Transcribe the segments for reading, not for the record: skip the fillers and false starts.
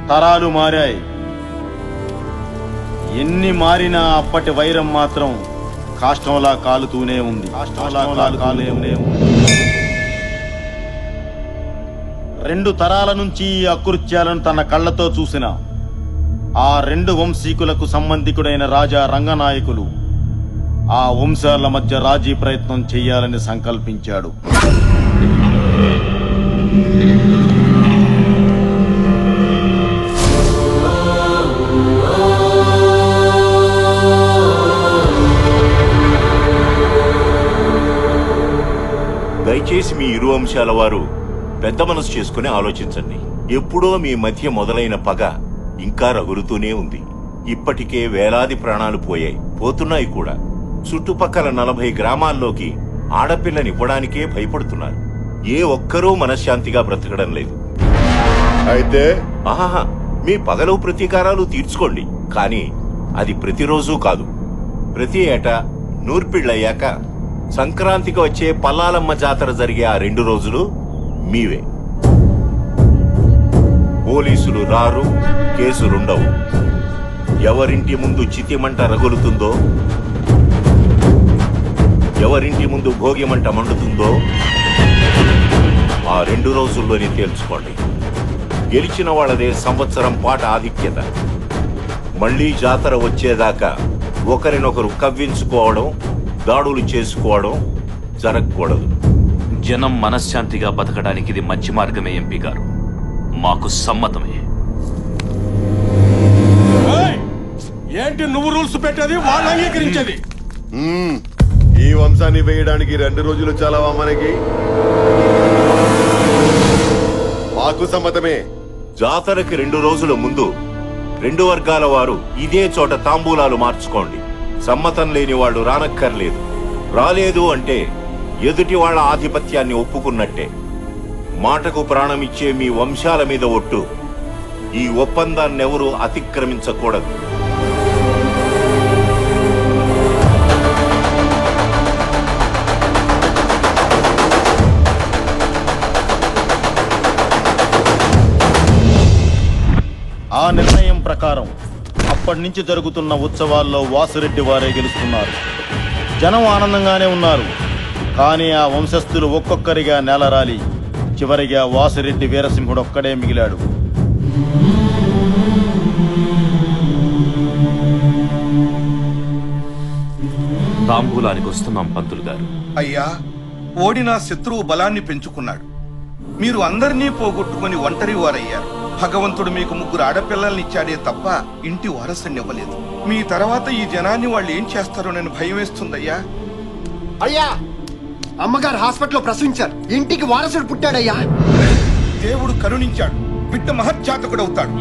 తరాలు మారాయి. ఎన్ని మారినా అప్పటి వైరం మాత్రం కాష్టంలా కాలుతూనే ఉంది. రెండు తరాల నుంచి ఈ అకృత్యాలను తన కళ్ళతో చూసిన ఆ రెండు వంశీకులకు సంబంధికుడైన రాజా రంగనాయకులు ఆ వంశాల మధ్య రాజీ ప్రయత్నం చెయ్యాలని సంకల్పించాడు. దయచేసి మీ ఇరు వంశాల వారు పెద్ద మనసు చేసుకుని ఆలోచించండి. ఎప్పుడో మీ మధ్య మొదలైన పగ ఇంకా రగులుతూనే ఉంది. ఇప్పటికే వేలాది ప్రాణాలు పోతున్నాయి కూడా. చుట్టుపక్కల 40 గ్రామాల్లోకి ఆడపిల్లనివ్వడానికే భయపడుతున్నారు. ఏ ఒక్కరూ మనశ్శాంతిగా బ్రతకడం లేదు. అయితే ఆహా, మీ పగలు ప్రతీకారాలు తీర్చుకోండి, కానీ అది ప్రతిరోజు కాదు. ప్రతి ఏటా నూర్పిళ్ళయ్యాక సంక్రాంతికి వచ్చే పల్లాలమ్మ జాతర జరిగే ఆ 2 రోజులు మీవే. పోలీసులు రారు, కేసులుండవు. ఎవరింటి ముందు చితిమంట రగులుతుందో, ఎవరింటి ముందు భోగిమంట మండుతుందో ఆ 2 రోజుల్లోనే తేల్చుకోండి. గెలిచిన వాళ్ళదే సంవత్సరం పాట ఆధిక్యత. మళ్లీ జాతర వచ్చేదాకా ఒకరినొకరు కవ్వించుకోవడం, దాడులు చేసుకోవడం జరగకూడదు. జనం మనశ్శాంతిగా బతకడానికి ఇది మంచి మార్గమే ఎంపీ గారు. మాకు సమ్మతమే. ఏంటి నువ్వు రూల్స్ పెట్టేది, వాళ్ళు అంగీకరించేది? ఈ వంశాన్ని వేయడానికి 2 రోజులు చాలవా మనకి? మాకు సమ్మతమే. జాతరకి 2 రోజుల ముందు 2 వర్గాల వారు ఇదే చోట తాంబూలాలు మార్చుకోండి. సమ్మతం లేని వాళ్ళు రానక్కర్లేదు. రాలేదు అంటే ఎదుటి వాళ్ళ ఆధిపత్యాన్ని ఒప్పుకున్నట్టే. మాటకు ప్రాణమిచ్చే మీ వంశాల మీద ఒట్టు. ఈ ఒప్పందాన్నెవరూ అతిక్రమించకూడదు. ఆ నిర్ణయం ప్రకారం అప్పటి నుంచి జరుగుతున్న ఉత్సవాల్లో వాసిరెడ్డి వారే గెలుస్తున్నారు. జనం ఆనందంగానే ఉన్నారు. కానీ ఆ వంశస్థులు ఒక్కొక్కరిగా నేలరాలి చివరిగా వాసిరెడ్డి వీరసింహుడు ఒక్కడే మిగిలాడు. తాంబూలానికి వస్తున్నాం పంతులు గారు. అయ్యా, ఓడిన శత్రువు బలాన్ని పెంచుకున్నాడు. మీరు అందరినీ పోగొట్టుకుని ఒంటరి వారయ్యారు. భగవంతుడు మీకు 3 ఆడపిల్లల్ని ఇచ్చాడే తప్ప ఇంటి వారసుని ఇవ్వలేదు. మీ తర్వాత ఈ జనాన్ని వాళ్ళు ఏం చేస్తారో నేను భయం వేస్తుందయ్యా. అయ్యా, అమ్మగారు హాస్పిటల్లో ప్రసవించారు. ఇంటికి వారసుడు పుట్టాడయ్యా. దేవుడు కరుణించాడు. బిడ్డ మహత్యాతకుడవుతాడు.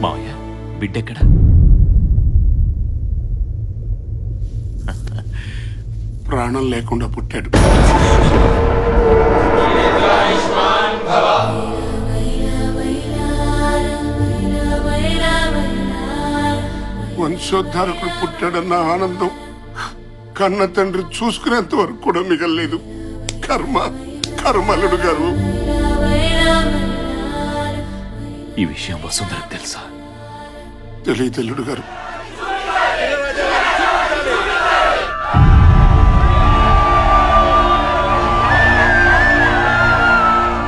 మావయ్య, బిడ్డెక్కడ? ప్రాణం లేకుండా పుట్టాడు. వంశోద్ధారకుడు పుట్టాడన్న ఆనందం కన్న తండ్రి చూసుకునేంత వరకు కూడా మిగలలేదు. కర్మలుడు గారు. ఈ విషయం వసుంధరకు తెలుసా? తెలియదు గారు.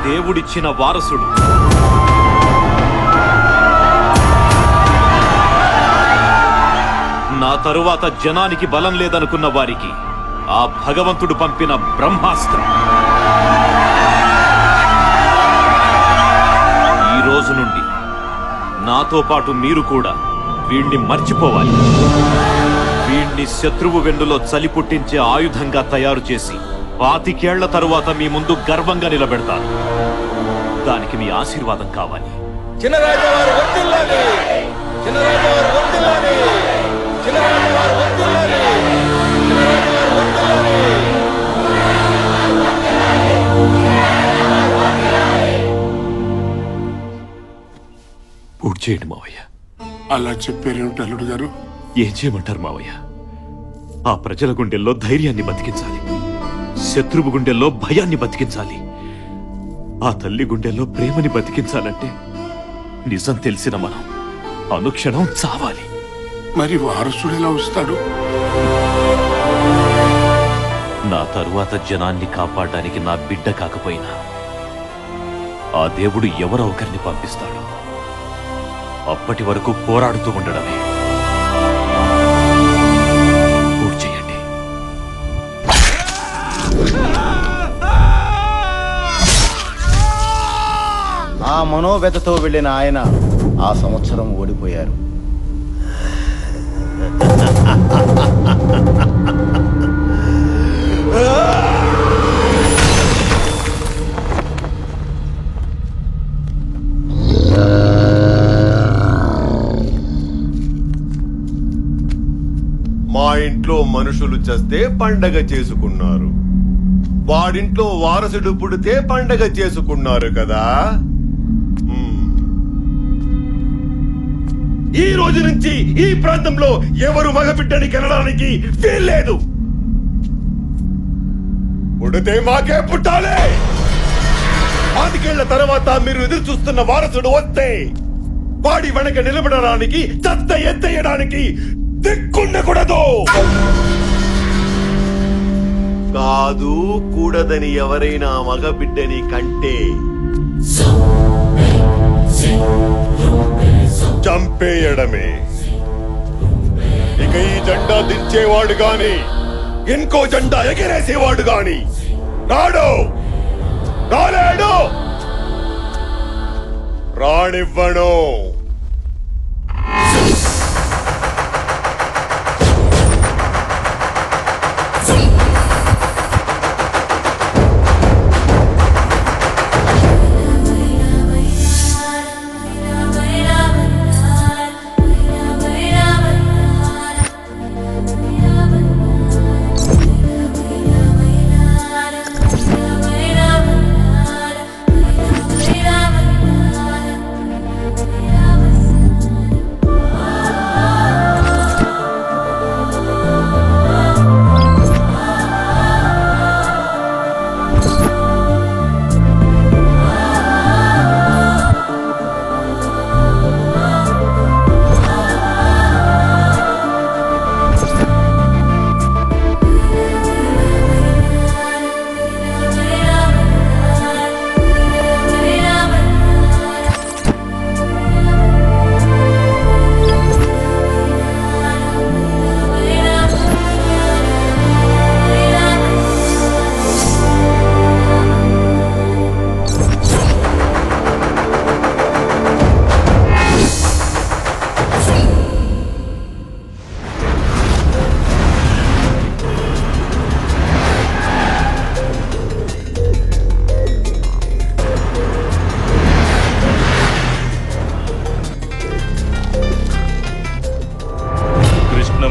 దేవుడిచ్చిన వారసుడు నా తరువాత జనానికి బలం లేదనుకున్న వారికి ఆ భగవంతుడు పంపిన బ్రహ్మాస్త్రం. ఈ రోజు నుండి నాతో పాటు మీరు కూడా వీణ్ణి మర్చిపోవాలి. వీణ్ణి శత్రువు వెన్నులో చలి పుట్టించే ఆయుధంగా తయారు చేసి 25 ఏళ్ల తరువాత మీ ముందు గర్వంగా నిలబెడతాను. దానికి మీ ఆశీర్వాదం కావాలి. పూర్తి చేయండి మావయ్య. అలా చెప్పారేమిటి అల్లుడు గారు? ఏం చేయమంటారు మావయ్య? ఆ ప్రజల గుండెల్లో ధైర్యాన్ని బతికించాలి, శత్రువు గుండెల్లో భయాన్ని బతికించాలి, ఆ తల్లి గుండెల్లో ప్రేమని బతికించాలంటే నిజం తెలిసిన మనం అనుక్షణం చావాలి. మరి వారసుడు ఎలా వస్తాడు? నా తరువాత జనాన్ని కాపాడడానికి నా బిడ్డ కాకపోయినా ఆ దేవుడు ఎవరో ఒకరిని పంపిస్తాడు. అప్పటి వరకు పోరాడుతూ ఉండడమే. పూర్తి చేయండి. ఆ మనోవ్యతతో వెళ్ళిన ఆయన ఆ సంవత్సరం ఓడిపోయారు. మా ఇంట్లో మనుషులు చస్తే పండగ చేసుకున్నారు, వాడింట్లో వారసుడు పుడితే పండగ చేసుకున్నారు కదా. ఈ రోజు నుంచి ఈ ప్రాంతంలో ఎవరు మగబిడ్డని కనడానికి వీల్లేదు. పుడితే మాకే పుట్టాలి. 5 ఏళ్ల తర్వాత మీరు ఎదురు చూస్తున్న వారసుడు వస్తే వాడి వెనక నిలబడడానికి, చెత్త ఎత్తేయడానికి దిక్కుండకూడదు. కాదు కూడదని ఎవరైనా మగబిడ్డని కంటే చంపేయడమే. ఇక ఈ జెండా దించేవాడు గాని ఇంకో జెండా ఎగిరేసేవాడు గాని రాడు, రాలేడు, రానివ్వను.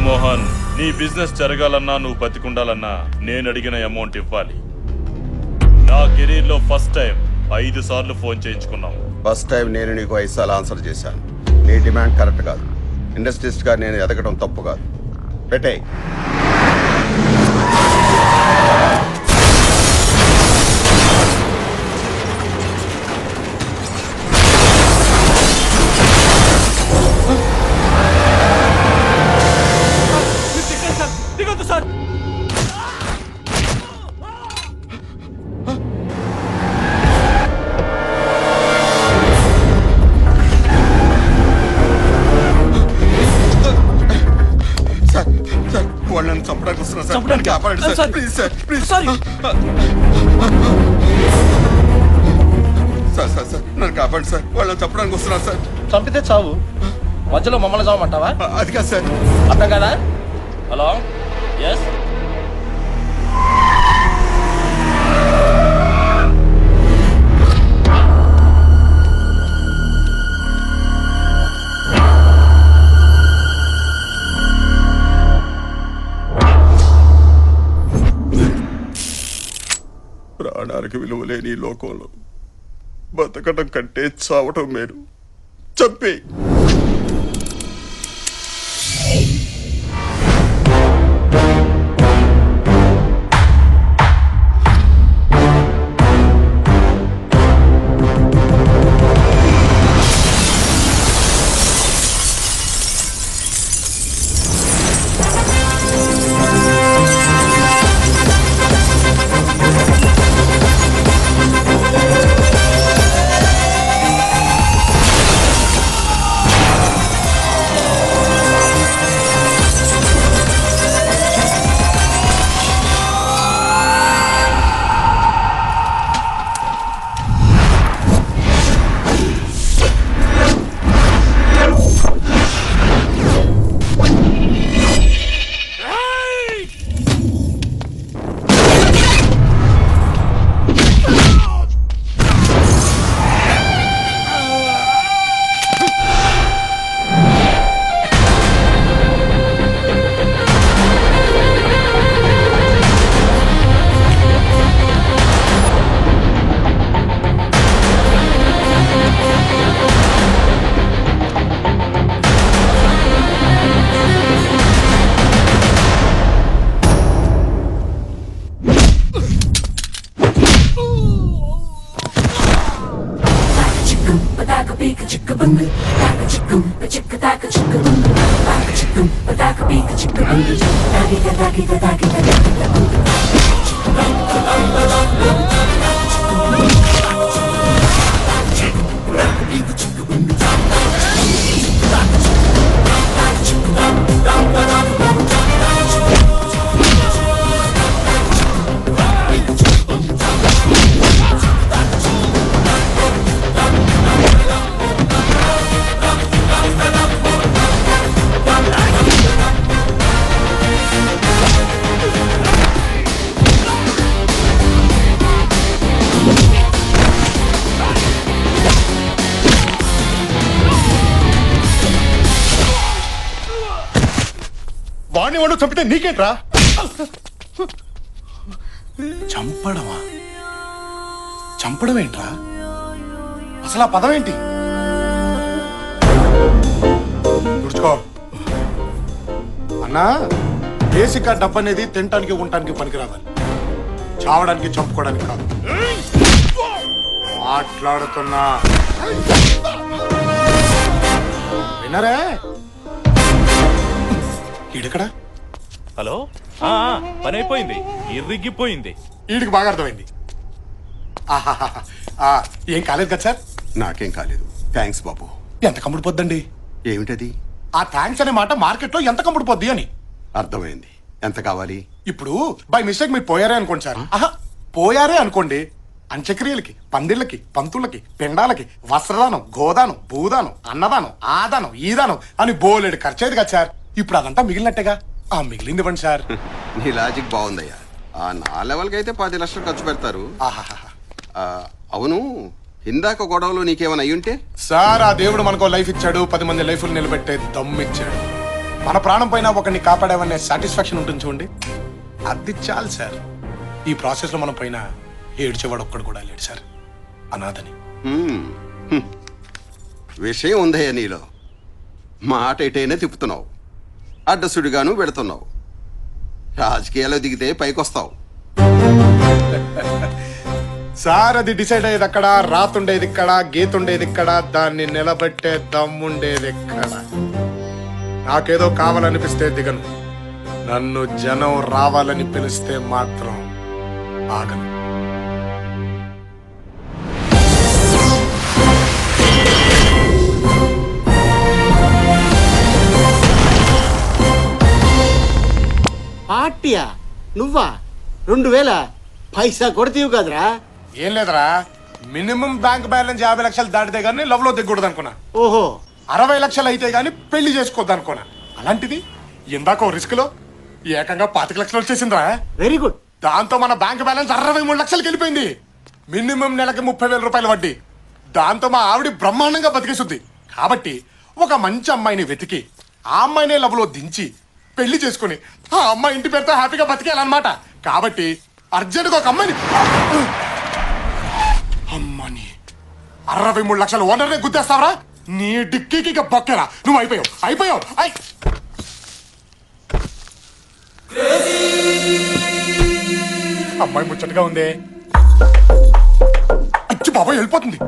మోహన్, నీ బిజినెస్ జరగాలన్నా నువ్వు బతికుండాలన్నా నేను అడిగిన అమౌంట్ ఇవ్వాలి. నా కెరీర్ లో ఫస్ట్ టైం 5 సార్లు ఫోన్ చేయించుకున్నావు. ఫస్ట్ టైం నేను నీకు 5 సార్లు ఆన్సర్ చేశాను. నీ డిమాండ్ కరెక్ట్ కాదు. ఇండస్ట్రీస్ట్ గా నేను ఎదగడం తప్పు కాదు. పెట్టే. వాళ్ళని చంపడానికి వస్తున్నారు సార్. నన్ను కాపాడండి sir. Please sir, please sir. Sir sir sir నన్ను కాపాడండి సార్. వాళ్ళని చంపడానికి వస్తున్నారు సార్. చంపితే చావు, మధ్యలో మమ్మల్ని చావమంటావా? అది కాదు సార్. అర్థం కదా? Hello, yes. ప్రాణానికి విలువ లేని ఈ లోకంలో బతకటం కంటే చావటం మేలు. చంపే. వాడిని వాడు చంపితే నీకేంట్రా? చంపడమా? చంపడం ఏంట్రా? అసలు ఆ పదం ఏంటి? తుడుచుకో అన్నా. బేసిక్ డబ్బు అనేది తినటానికి ఉండటానికి పనికి రావాలి, చావడానికి చంపుకోవడానికి కాదు. మాట్లాడుతున్నా వినరే? ఈడెక్కడా? హలో, పని అయిపోయింది, ఇరిగిపోయింది. వీడికి బాగా అర్థమైంది. ఆహాహాహా. ఏం కాలేదు కదా సార్? నాకేం కాలేదు, థ్యాంక్స్ బాబు. ఎంత కమ్ముడు పొద్దండి? ఏమిటది? ఆ థ్యాంక్స్ అనే మాట మార్కెట్లో ఎంత కమ్ముడు పొద్ది అని. అర్థమైంది. ఎంత కావాలి? ఇప్పుడు బై మిస్టేక్ మీరు పోయారే అనుకోండి సార్. పోయారే అనుకోండి, అంత్యక్రియలకి, పందిళ్ళకి, పంతులకి, పిండాలకి, వస్త్రదానం, గోదానం, భూదానం, అన్నదానం, ఆదానం, ఈదానం అని బోలెడు ఖర్చేది కదా సార్. ఇప్పుడు అదంతా మిగిలినట్టేగా. ఆ మిగిలింది ఇవ్వండి సార్. నీ లాజిక్ బాగుందయ్యా. నా లెవెల్కి అయితే 10 లక్షలు ఖర్చు పెడతారు. అవును, ఇందాక గొడవలో నీకేమైనా అయ్యుంటే? సార్, ఆ దేవుడు మనకో లైఫ్ ఇచ్చాడు, 10 మంది లైఫ్లు నిలబెట్టే దమ్ము ఇచ్చాడు. మన ప్రాణం పైన ఒకరిని కాపాడామనే సాటిస్ఫాక్షన్ ఉంటుంది చూడండి, అది చాలు సార్. ఈ ప్రాసెస్ లో మనం పైన ఏడ్చేవాడు ఒక్కడు కూడా లేడు సార్, అనాథని. విషయం ఉందయ్యా నీలో. మాట ఎటైనా తిప్పుతున్నావు, అడ్డసుడిగాను పెడుతున్నావు. రాజకీయాల్లో దిగితే పైకొస్తావు. సార్, అది డిసైడ్ అయ్యేది అక్కడ, రాతుండేది ఇక్కడ, గీతుండేది ఇక్కడ, దాన్ని నిలబెట్టే దమ్ముండేది ఎక్కడ. నాకేదో కావాలనిపిస్తే దిగను, నన్ను జనం రావాలని పిలిస్తే మాత్రం ఆగను. పార్టీయా? నువ్వా? 2000 పైసా కొడతీవు కదరా? ఏం లేదురా, మినిమం బ్యాంక్ బ్యాలెన్స్ 50 లక్షలు దాటితే గానీ లవ్ లో దిగకూడదు అనుకున్నా. ఓహో, 60 లక్షలు అయితే గానీ పెళ్లి చేసుకోవద్దు అనుకున్నా. అలాంటిది ఇందాక రిస్క్ లో ఏకంగా 25 లక్షలు వచ్చేసిందిరా. Very good. దాంతో మన బ్యాంక్ బ్యాలెన్స్ 63 లక్షలకి వెళ్ళిపోయింది. మినిమం నెలకి 30,000 రూపాయలు వడ్డీ. దాంతో మా ఆవిడ బ్రహ్మాండంగా బతికేస్తుంది. కాబట్టి ఒక మంచి అమ్మాయిని వెతికి ఆ అమ్మాయినే లవ్ లో దించి పెళ్లి చేసుకుని ఆ అమ్మాయి ఇంటి పేరుతో హ్యాపీగా బతికేయాలన్నమాట. కాబట్టి అర్జెంట్గా ఒక అమ్మాయిని 63 లక్షల ఓనర్నే గుద్దేస్తావరా? నీ డిక్కీకి ఇక బొక్కెరా, నువ్వు అయిపోయావు. అమ్మాయి ముచ్చటగా ఉందే. అచ్చి బాబాయ్ వెళ్ళిపోతుంది.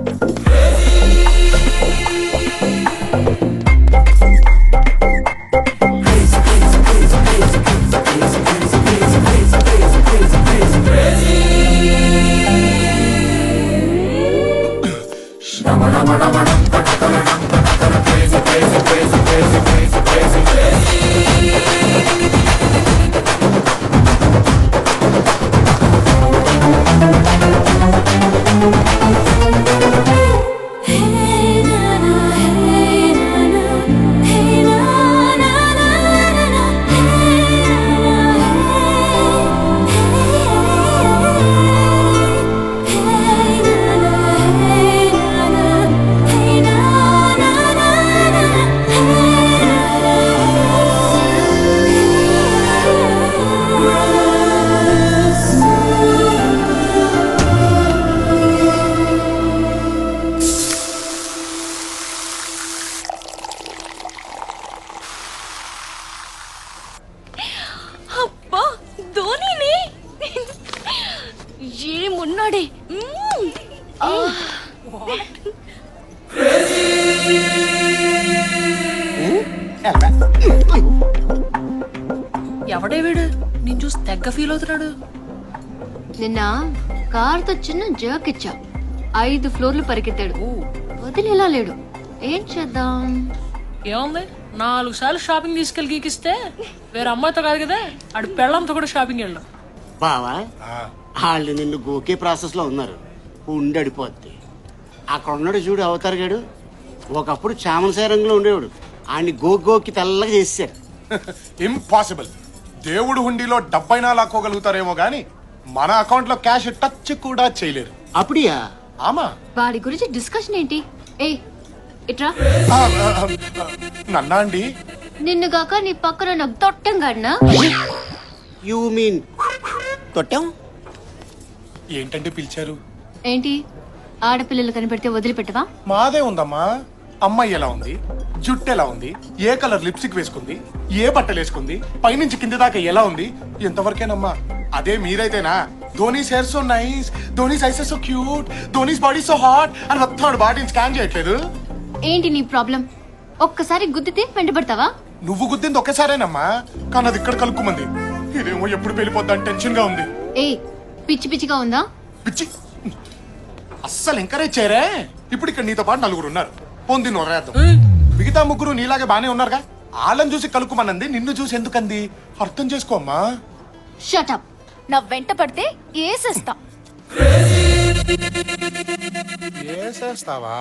అబ్బా ధోనిని ఏమున్నాడే. ఎవడే వీడు? నేను చూసి తెగ్గ ఫీల్ అవుతున్నాడు. నిన్న కార్తో చిన్న జర్క్ ఇచ్చా, 5 ఫ్లోర్లు పరిగెత్తాడు. వదిలేలా లేడు. ఏం చేద్దాం? ఏముంది, 4 సార్లు షాపింగ్ తీసుకెళ్ళి గీకిస్తే వేరే అమ్మాయితో కాదు కదా, ఆడు పెళ్ళంతో కూడా షాపింగ్ వెళ్ళాం. బావా వాళ్ళు నిన్ను గోకే ప్రాసెస్ లో ఉన్నారు. ఉండడిపోద్ది. అక్కడ ఉన్నాడు చూడు అవతార్ గాడు, ఒకప్పుడు చామనసాయ రంగులో ఉండేవాడు. ఆయన్ని గోకి తెల్లగా చేశారు. ఇంపాసిబుల్. దేవుడు హుండీలో డబ్బైనా లాక్కోగలుగుతారేమో గాని మన అకౌంట్ లో క్యాష్ టచ్ కూడా చేయలేరు. అప్పుడియా? ఆమా. వాడి గురించి డిస్కషన్ ఏంటి? ఏ ఇట్రా. నన్నా అండి? నిన్నుగాక నీ పక్కన నాకు తొట్టం గాడినా? You mean తొట్టం? ఏంటంటే పిలిచారు? ఏంటి ఆడపిల్లలు కనిపెడితే వదిలిపెట్టవా? మాదే ఉందమ్మా. అమ్మాయి ఎలా ఉంది, జుట్టు ఎలా ఉంది, ఏ కలర్ లిప్స్టిక్ వేసుకుంది, ఏ బట్టలు వేసుకుంది, పైనుంచి కింది దాకా ఎలా ఉంది, ఎంతవరకేనమ్మా. అదే మీరైతేనా Dhoni's hair so nice, Dhoni's eyes so cute, Dhoni's body so hot అని మొత్తం బాడీని స్కాన్ చేయట్లేదు. ఏంటి నీ ప్రాబ్లం? ఒక్కసారి గుద్దితే వెంటబడతావా? నువ్వు గుద్దింది ఒక్కసారేనమ్మా, కానీ అది ఇక్కడ కలుక్కుమంది. ఇదేమో ఎప్పుడు వెళ్ళిపోద్దని టెన్షన్ గా ఉంది. ఏ పిచ్చి పిచ్చిగా ఉందా? పిచ్చి అస్సలు ఎంకరేజ్ చేయరే. ఇప్పుడు ఇక్కడ నీతో పాటు 4 ఉన్నారు. పొంది నొరేద్దాం. మిగతా 3 నీలాగే బానే ఉన్నారుగా. వాళ్ళని చూసి కలుక్కుమనంది, నిన్ను చూసి ఎందుకంది అర్థం చేసుకోమ్మా. Shut up. నా వెంట పడితే ఏసేస్తా. ఏసేస్తావా?